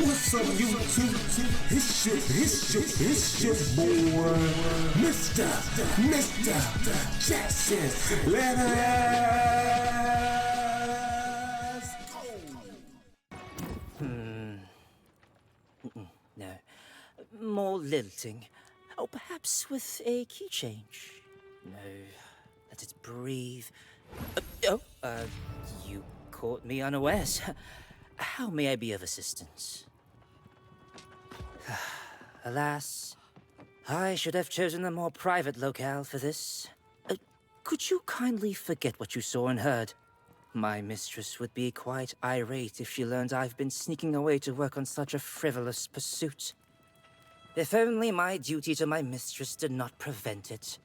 What's up, YouTube? It's your boy, Mr. Jackson. Let us go. No. More lilting. Oh, perhaps with a key change. No. Let it breathe. You caught me unawares. How may I be of assistance? Alas, I should have chosen a more private locale for this. Could you kindly forget what you saw and heard? My mistress would be quite irate if she learned I've been sneaking away to work on such a frivolous pursuit. If only my duty to my mistress did not prevent it.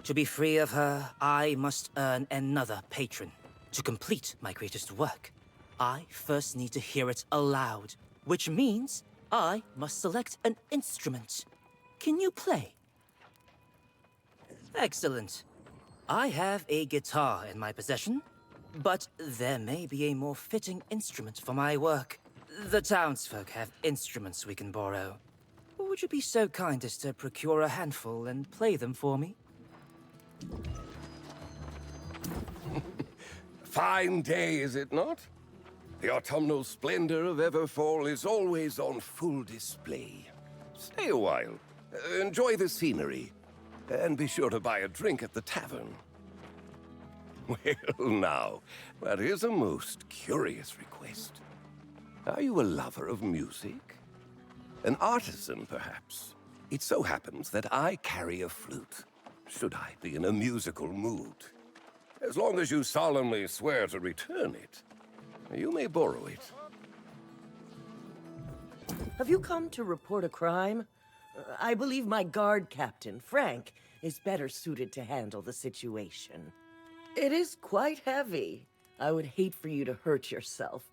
To be free of her, I must earn another patron. To complete my greatest work, I first need to hear it aloud, which means I must select an instrument. Can you play? Excellent. I have a guitar in my possession, but there may be a more fitting instrument for my work. The townsfolk have instruments we can borrow. Would you be so kind as to procure a handful and play them for me? Fine day, is it not? The autumnal splendor of Everfall is always on full display. Stay a while, enjoy the scenery, and be sure to buy a drink at the tavern. Well, now, that is a most curious request. Are you a lover of music? An artisan, perhaps? It so happens that I carry a flute, should I be in a musical mood. As long as you solemnly swear to return it, you may borrow it. Have you come to report a crime? I believe my guard captain, Frank, is better suited to handle the situation. It is quite heavy. I would hate for you to hurt yourself.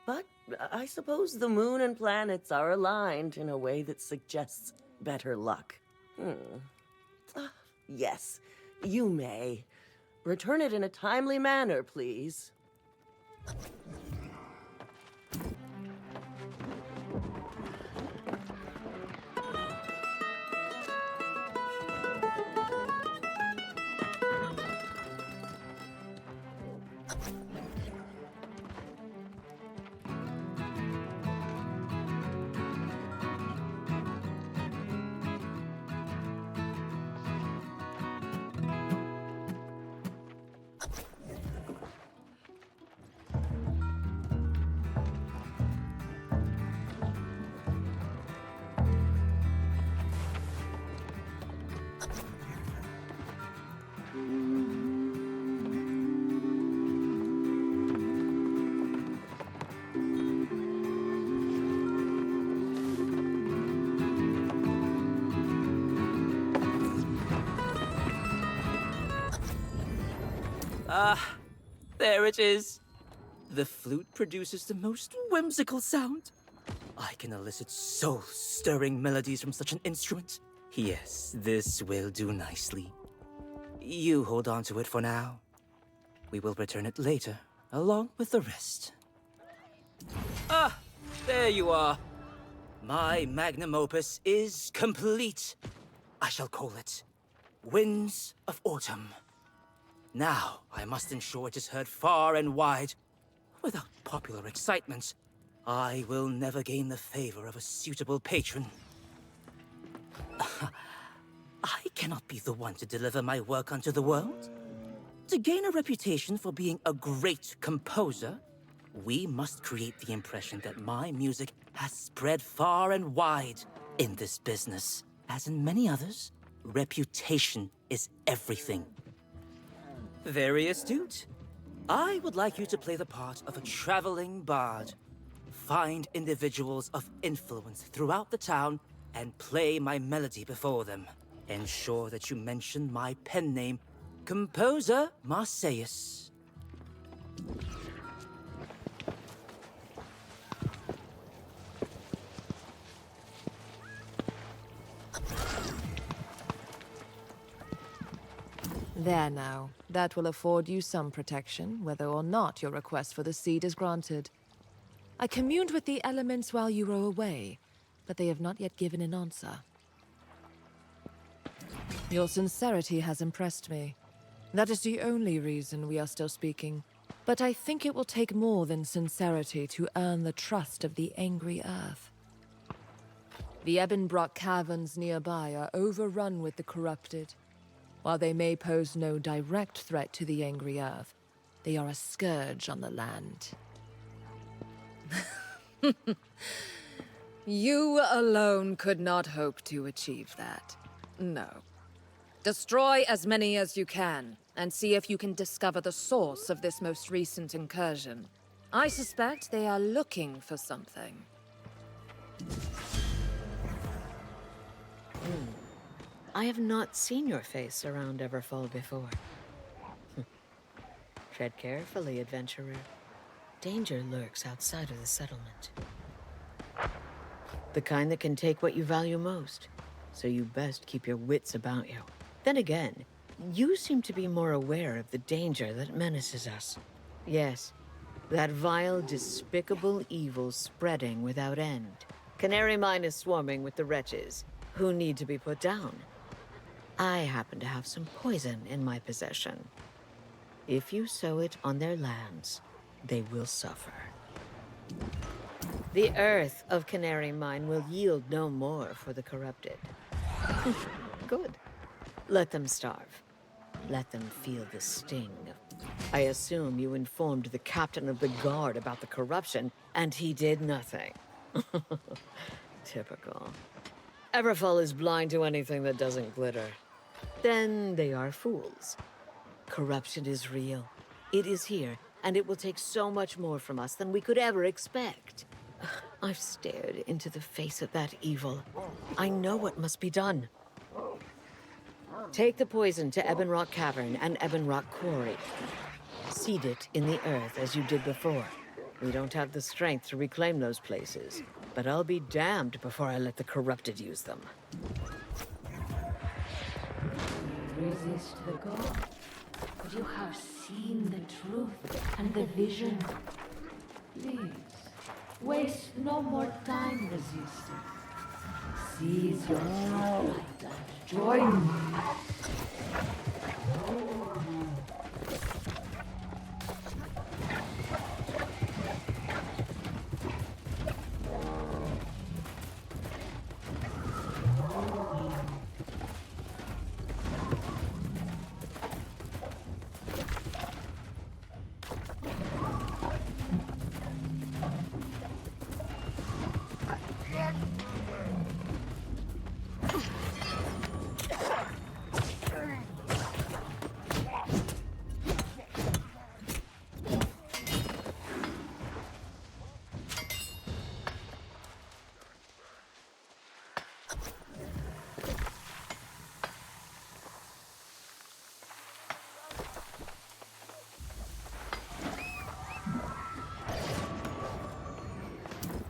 But I suppose the moon and planets are aligned in a way that suggests better luck. Yes, you may. Return it in a timely manner, please. There it is. The flute produces the most whimsical sound. I can elicit soul-stirring melodies from such an instrument. Yes, this will do nicely. You hold on to it for now. We will return it later, along with the rest. Ah, there you are. My magnum opus is complete. I shall call it Winds of Autumn. Now, I must ensure it is heard far and wide. Without popular excitement, I will never gain the favor of a suitable patron. I cannot be the one to deliver my work unto the world. To gain a reputation for being a great composer, we must create the impression that my music has spread far and wide in this business. As in many others, reputation is everything. Very astute. I would like you to play the part of a traveling bard. Find individuals of influence throughout the town and play my melody before them. Ensure that you mention my pen name, Composer Marseilles. There now. That will afford you some protection, whether or not your request for the seed is granted. I communed with the elements while you were away, but they have not yet given an answer. Your sincerity has impressed me. That is the only reason we are still speaking. But I think it will take more than sincerity to earn the trust of the angry Earth. The Ebonbrock caverns nearby are overrun with the corrupted. While they may pose no direct threat to the angry Earth, they are a scourge on the land. You alone could not hope to achieve that. No. Destroy as many as you can, and see if you can discover the source of this most recent incursion. I suspect they are looking for something. I have not seen your face around Everfall before. Tread carefully, adventurer. Danger lurks outside of the settlement. The kind that can take what you value most. So you best keep your wits about you. Then again, you seem to be more aware of the danger that menaces us. Yes, that vile, despicable evil spreading without end. Canary Mine is swarming with the wretches, who need to be put down. I happen to have some poison in my possession. If you sow it on their lands, they will suffer. The earth of Canary Mine will yield no more for the corrupted. Good. Let them starve. Let them feel the sting. I assume you informed the captain of the guard about the corruption, and he did nothing. Typical. Everfall is blind to anything that doesn't glitter. Then they are fools. Corruption is real. It is here, and it will take so much more from us than we could ever expect. I've stared into the face of that evil. I know what must be done. Take the poison to Ebonrock Cavern and Ebonrock Quarry. Seed it in the earth as you did before. We don't have the strength to reclaim those places, but I'll be damned before I let the corrupted use them. Resist the god, but you have seen the truth and the vision. Please, waste no more time resisting. Seize your light and join me.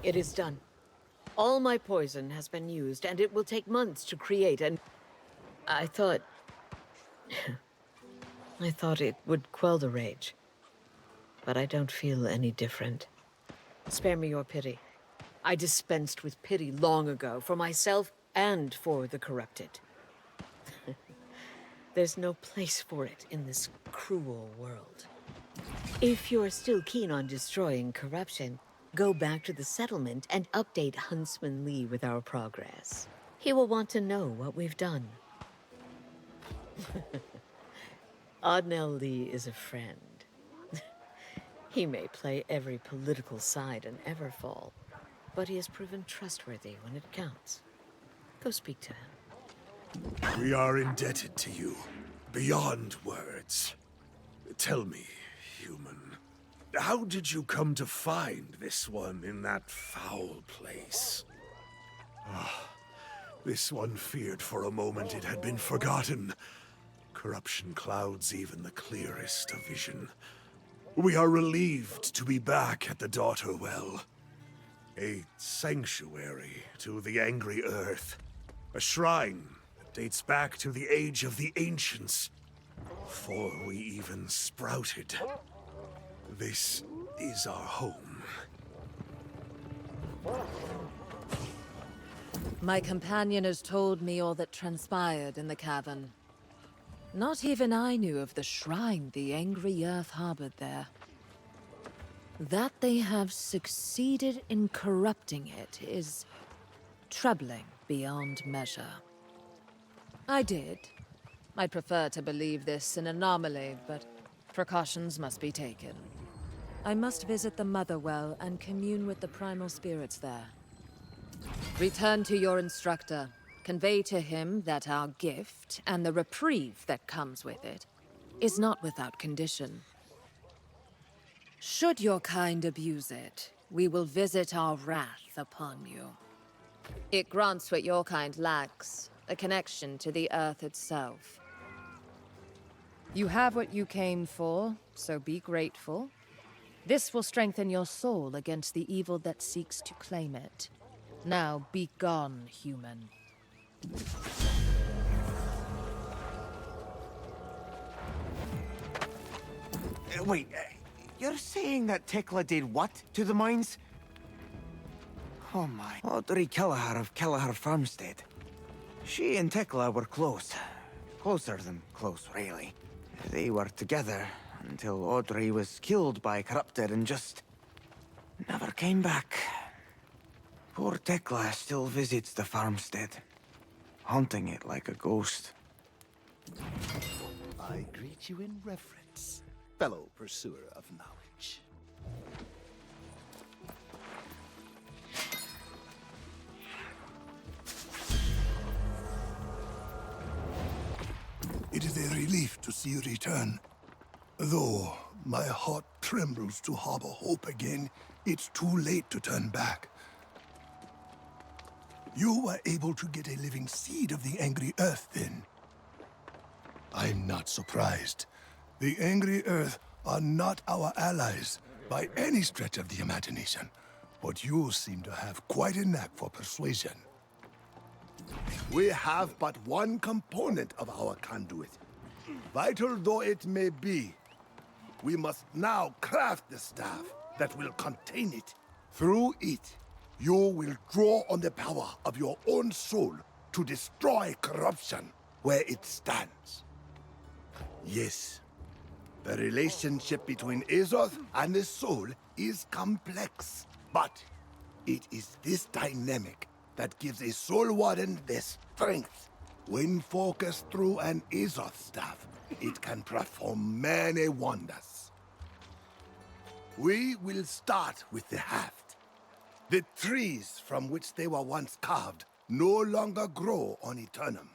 It is done. All my poison has been used, and it will take months to create, and I thought... I thought it would quell the rage. But I don't feel any different. Spare me your pity. I dispensed with pity long ago, for myself and for the corrupted. There's no place for it in this cruel world. If you're still keen on destroying corruption, go back to the settlement and update Huntsman Lee with our progress. He will want to know what we've done. Odnell Lee is a friend. He may play every political side in Everfall, but he has proven trustworthy when it counts. Go speak to him. We are indebted to you, beyond words. Tell me, human, how did you come to find this one in that foul place? This one feared for a moment it had been forgotten. Corruption clouds even the clearest of vision. We are relieved to be back at the Daughter Well. A sanctuary to the angry earth. A shrine that dates back to the age of the ancients. Before we even sprouted. This is our home. My companion has told me all that transpired in the cavern. Not even I knew of the shrine the Angry Earth harbored there. That they have succeeded in corrupting it is troubling beyond measure. I'd prefer to believe this an anomaly, but precautions must be taken. I must visit the Mother Well and commune with the primal spirits there. Return to your instructor. Convey to him that our gift, and the reprieve that comes with it, is not without condition. Should your kind abuse it, we will visit our wrath upon you. It grants what your kind lacks, a connection to the Earth itself. You have what you came for, so be grateful. This will strengthen your soul against the evil that seeks to claim it. Now be gone, human. Wait, you're saying that Tekla did what to the mines? Oh my. Audrey Kelleher of Kelleher Farmstead. She and Tekla were close. Closer than close, really. They were together until Audrey was killed by Corrupted and just never came back. Poor Tekla still visits the farmstead, haunting it like a ghost. I greet you in reverence, fellow pursuer of knowledge. It is a relief to see you return. Though my heart trembles to harbor hope again, it's too late to turn back. You were able to get a living seed of the Angry Earth, then? I'm not surprised. The Angry Earth are not our allies by any stretch of the imagination, but you seem to have quite a knack for persuasion. We have but one component of our conduit. Vital though it may be, we must now craft the staff that will contain it. Through it, you will draw on the power of your own soul to destroy corruption where it stands. Yes, the relationship between Azoth and the soul is complex, but it is this dynamic that gives a soul warden their strength. When focused through an Azoth staff, it can perform many wonders. We will start with the haft. The trees from which they were once carved no longer grow on Aeternum.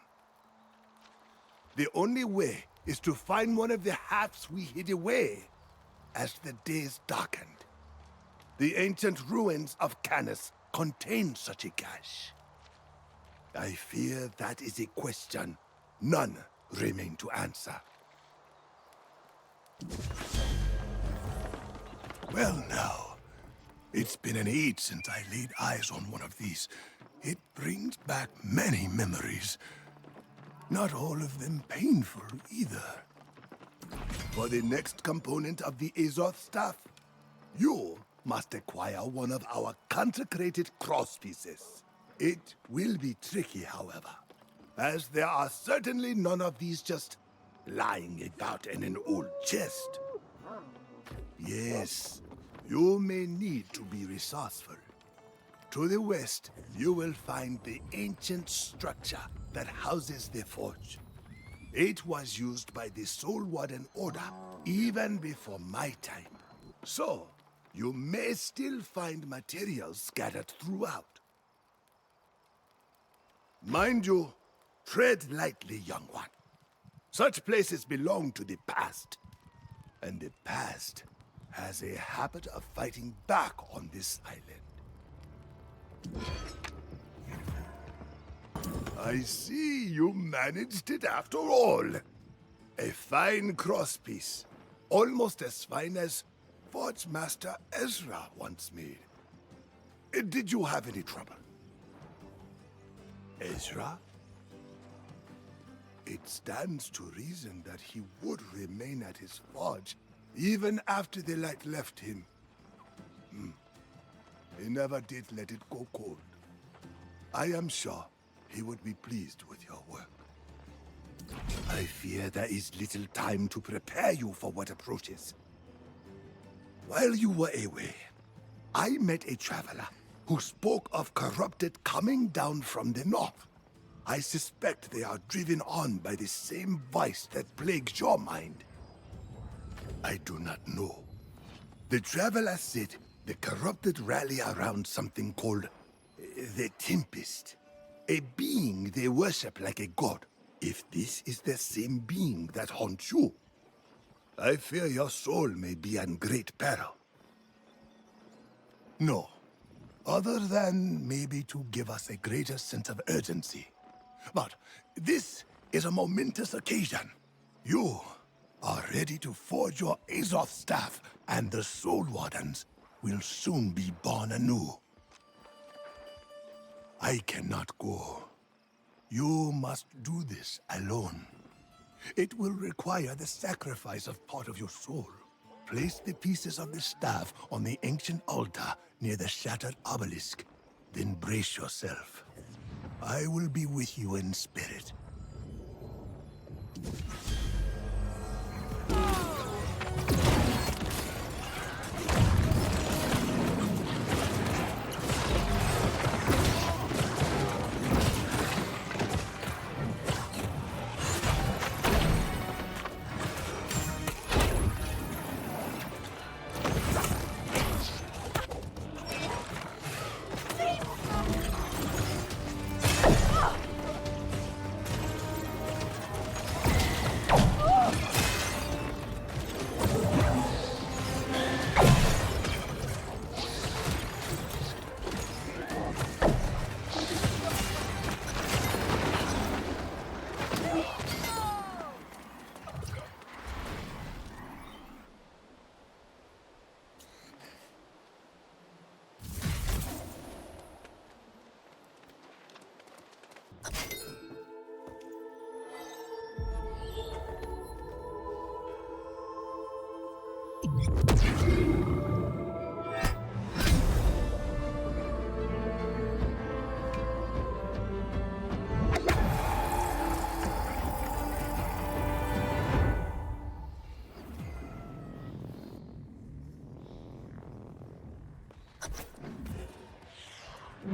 The only way is to find one of the hafts we hid away as the days darkened. The ancient ruins of Canis contain such a cache. I fear that is a question none remain to answer. Well now, it's been an age since I laid eyes on one of these. It brings back many memories. Not all of them painful either. For the next component of the Azoth staff, you must acquire one of our consecrated crosspieces. It will be tricky, however, as there are certainly none of these just lying about in an old chest. Yes, you may need to be resourceful. To the west, you will find the ancient structure that houses the forge. It was used by the Soul Warden Order even before my time. So, you may still find materials scattered throughout. Mind you, tread lightly, young one. Such places belong to the past. And the past has a habit of fighting back on this island. I see you managed it after all. A fine crosspiece. Almost as fine as Forge Master Ezra once made. Did you have any trouble? Ezra? It stands to reason that he would remain at his forge even after the light left him. He never did let it go cold. I am sure he would be pleased with your work. I fear there is little time to prepare you for what approaches. While you were away, I met a traveler who spoke of corrupted coming down from the north. I suspect they are driven on by the same vice that plagues your mind. I do not know. The traveler said the corrupted rally around something called the Tempest, a being they worship like a god. If this is the same being that haunts you, I fear your soul may be in great peril. No, other than maybe to give us a greater sense of urgency. But this is a momentous occasion. You are ready to forge your Azoth staff, and the Soul Wardens will soon be born anew. I cannot go. You must do this alone. It will require the sacrifice of part of your soul. Place the pieces of the staff on the ancient altar near the shattered obelisk. Then brace yourself. I will be with you in spirit.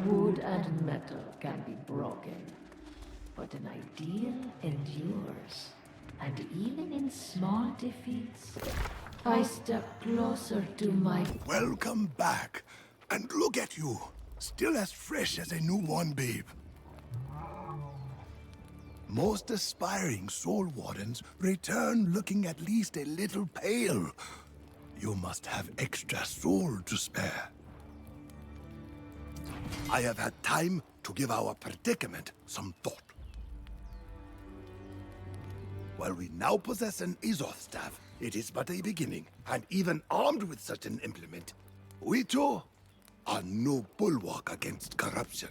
Wood and metal can be broken, but an ideal endures. And even in small defeats, I step closer to my... Welcome back. And look at you, still as fresh as a newborn babe. Most aspiring Soul Wardens return looking at least a little pale. You must have extra soul to spare. I have had time to give our predicament some thought. While we now possess an Azoth staff, it is but a beginning, and even armed with such an implement, we too are no bulwark against corruption.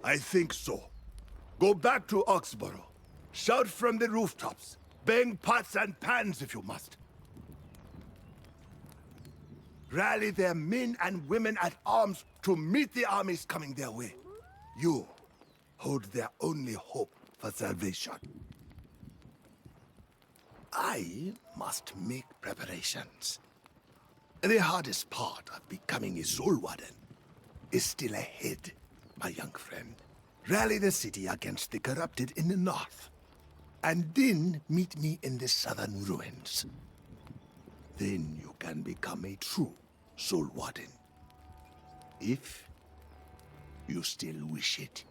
I think so. Go back to Oxborough. Shout from the rooftops. Bang pots and pans if you must. Rally their men and women at arms to meet the armies coming their way. You hold their only hope for salvation. I must make preparations. The hardest part of becoming a Soul Warden is still ahead, my young friend. Rally the city against the corrupted in the north, and then meet me in the southern ruins. Then you can become a true Soul Warden. If you still wish it.